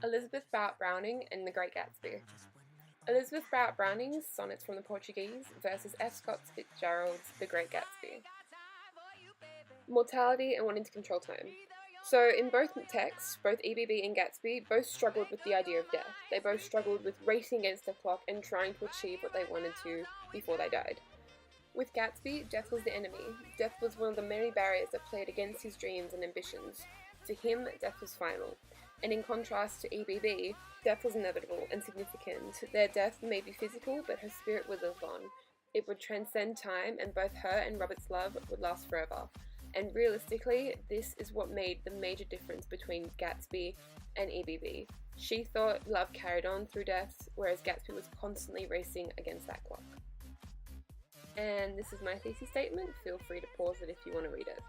Elizabeth Barrett Browning and The Great Gatsby. Elizabeth Barrett Browning's Sonnets from the Portuguese versus F. Scott Fitzgerald's The Great Gatsby. Mortality and wanting to control time. So in both texts, both EBB and Gatsby both struggled with the idea of death. They both struggled with racing against the clock and trying to achieve what they wanted to before they died. With Gatsby, death was the enemy. Death was one of the many barriers that played against his dreams and ambitions. To him, death was final. And in contrast to EBB, death was inevitable and significant. Their death may be physical, but her spirit would live on. It would transcend time, and both her and Robert's love would last forever. And realistically, this is what made the major difference between Gatsby and EBB. She thought love carried on through death, whereas Gatsby was constantly racing against that clock. And this is my thesis statement. Feel free to pause it if you want to read it.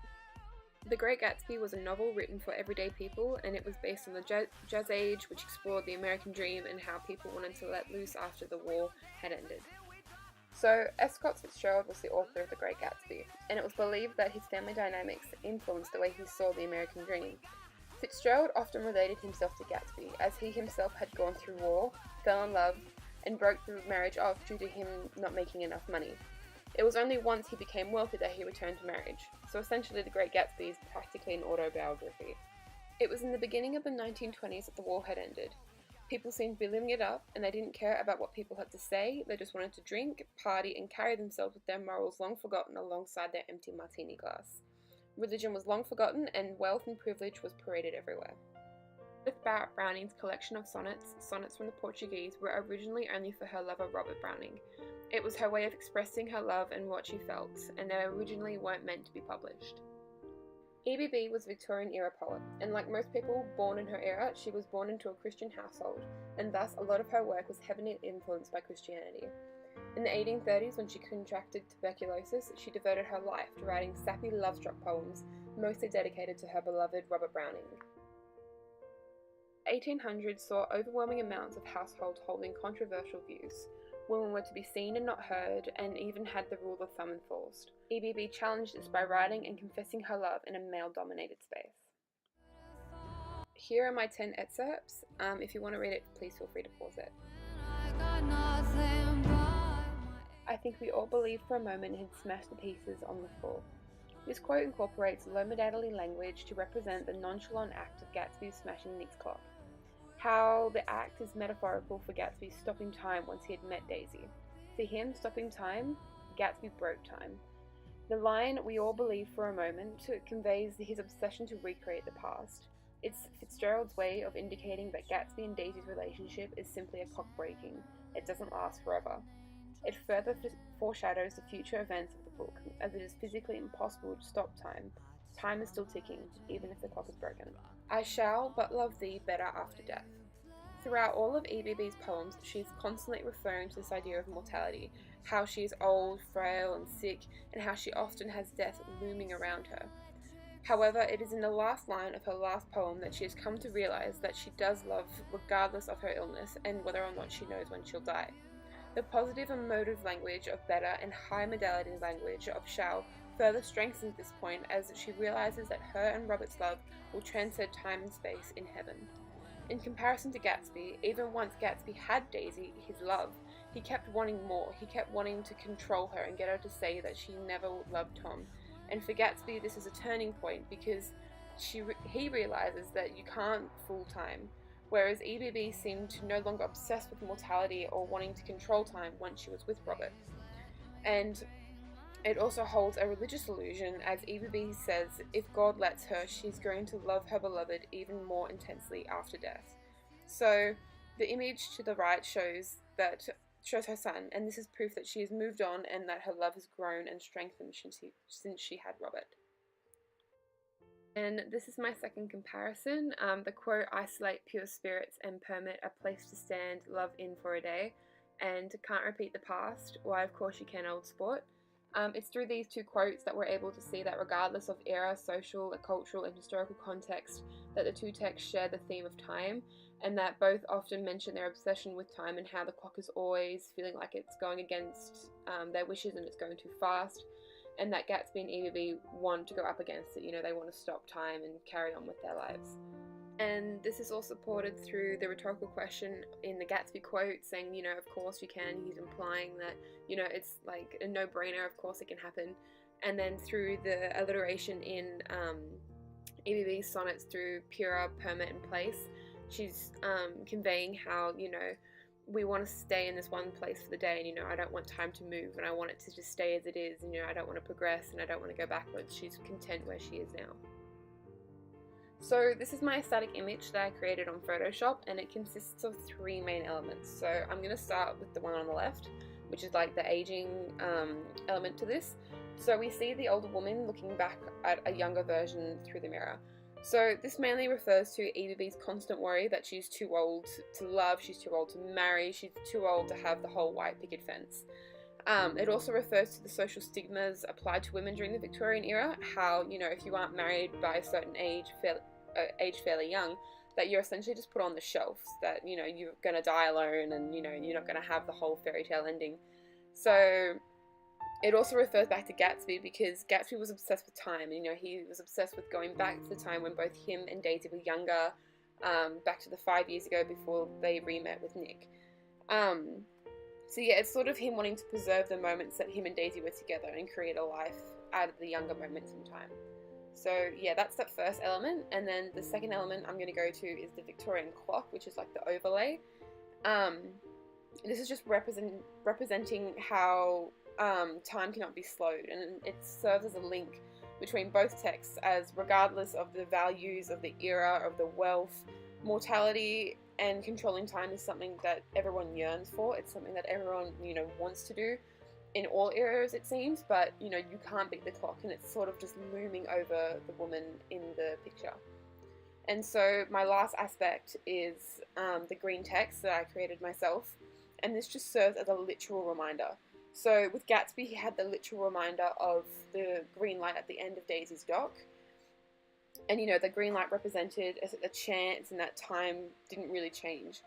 The Great Gatsby was a novel written for everyday people, and it was based on the Jazz Age, which explored the American dream and how people wanted to let loose after the war had ended. So, F. Scott Fitzgerald was the author of The Great Gatsby, and it was believed that his family dynamics influenced the way he saw the American dream. Fitzgerald often related himself to Gatsby, as he himself had gone through war, fell in love, and broke the marriage off due to him not making enough money. It was only once he became wealthy that he returned to marriage, so essentially The Great Gatsby is practically an autobiography. It was in the beginning of the 1920s that the war had ended. People seemed to be living it up, and they didn't care about what people had to say. They just wanted to drink, party, and carry themselves with their morals long forgotten alongside their empty martini glass. Religion was long forgotten, and wealth and privilege was paraded everywhere. Elizabeth Barrett Browning's collection of sonnets, Sonnets from the Portuguese, were originally only for her lover Robert Browning. It was her way of expressing her love and what she felt, and they originally weren't meant to be published. EBB was a Victorian-era poet, and like most people born in her era, she was born into a Christian household, and thus a lot of her work was heavily influenced by Christianity. In the 1830s, when she contracted tuberculosis, she devoted her life to writing sappy love-struck poems, mostly dedicated to her beloved Robert Browning. The 1800s saw overwhelming amounts of households holding controversial views. Women were to be seen and not heard, and even had the rule of thumb enforced. EBB challenged this by writing and confessing her love in a male-dominated space. Here are my 10 excerpts. If you want to read it, please feel free to pause it. I think we all believed for a moment he'd smashed the pieces on the floor. This quote incorporates low modality language to represent the nonchalant act of Gatsby smashing Nick's clock. How the act is metaphorical for Gatsby stopping time once he had met Daisy. For him, stopping time, Gatsby broke time. The line, "we all believe for a moment," conveys his obsession to recreate the past. It's Fitzgerald's way of indicating that Gatsby and Daisy's relationship is simply a clock breaking. It doesn't last forever. It further foreshadows the future events of the book, as it is physically impossible to stop time. Time is still ticking, even if the clock is broken. I shall but love thee better after death. Throughout all of EBB's poems, she is constantly referring to this idea of mortality, how she is old, frail, and sick, and how she often has death looming around her. However, it is in the last line of her last poem that she has come to realize that she does love regardless of her illness and whether or not she knows when she'll die. The positive emotive language of better and high modality language of shall further strengthens this point as she realizes that her and Robert's love will transcend time and space in heaven. In comparison to Gatsby, even once Gatsby had Daisy, his love, he kept wanting more. He kept wanting to control her and get her to say that she never loved Tom. And for Gatsby, this is a turning point because he realizes that you can't fool time, whereas EBB seemed to no longer obsess with mortality or wanting to control time once she was with Robert. And it also holds a religious illusion, as EBB says if God lets her, she's going to love her beloved even more intensely after death. So the image to the right shows her son, and this is proof that she has moved on and that her love has grown and strengthened since she had Robert. And this is my second comparison. The quote, "isolate pure spirits and permit a place to stand love in for a day," and "can't repeat the past, why of course you can, old sport." It's through these two quotes that we're able to see that regardless of era, social, cultural, and historical context, that the two texts share the theme of time, and that both often mention their obsession with time and how the clock is always feeling like it's going against their wishes and it's going too fast, and that Gatsby and EBB want to go up against it. They want to stop time and carry on with their lives. And this is all supported through the rhetorical question in the Gatsby quote saying, you know, of course you can. He's implying that, you know, it's like a no-brainer, of course it can happen. And then through the alliteration in EBB's sonnets through pura, perma, and place, she's conveying how, you know, we want to stay in this one place for the day, and, you know, I don't want time to move, and I want it to just stay as it is, and, you know, I don't want to progress, and I don't want to go backwards. She's content where she is now. So this is my static image that I created on Photoshop, and it consists of 3 main elements. So I'm going to start with the one on the left, which is like the aging element to this. So we see the older woman looking back at a younger version through the mirror. So this mainly refers to EBB's constant worry that she's too old to love, she's too old to marry, she's too old to have the whole white picket fence. It also refers to the social stigmas applied to women during the Victorian era, how, you know, if you aren't married by a certain age, fairly young, that you're essentially just put on the shelf, that, you know, you're going to die alone and, you know, you're not going to have the whole fairy tale ending. So it also refers back to Gatsby, because Gatsby was obsessed with time, and, you know, he was obsessed with going back to the time when both him and Daisy were younger, back to the 5 years ago before they re-met with Nick. So yeah, it's sort of him wanting to preserve the moments that him and Daisy were together and create a life out of the younger moments in time. So yeah, that's that first element. And then the second element I'm going to go to is the Victorian clock, which is like the overlay. This is just representing how time cannot be slowed, and it serves as a link between both texts, as regardless of the values of the era, of the wealth, mortality and controlling time is something that everyone yearns for. It's something that everyone, you know, wants to do in all eras, it seems, but, you know, you can't beat the clock, and it's sort of just looming over the woman in the picture. And so my last aspect is the green text that I created myself, and this just serves as a literal reminder. So with Gatsby, he had the literal reminder of the green light at the end of Daisy's dock. And, you know, the green light represented a chance, and that time didn't really change.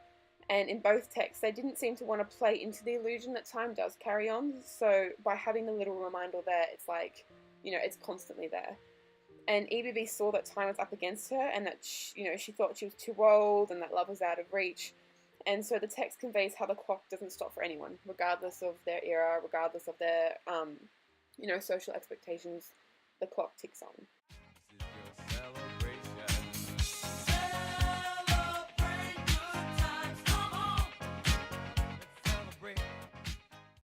And in both texts, they didn't seem to want to play into the illusion that time does carry on. So by having the little reminder there, it's like, you know, it's constantly there. And EBB saw that time was up against her, and that, you know, she thought she was too old and that love was out of reach. And so the text conveys how the clock doesn't stop for anyone, regardless of their era, regardless of their, you know, social expectations. The clock ticks on.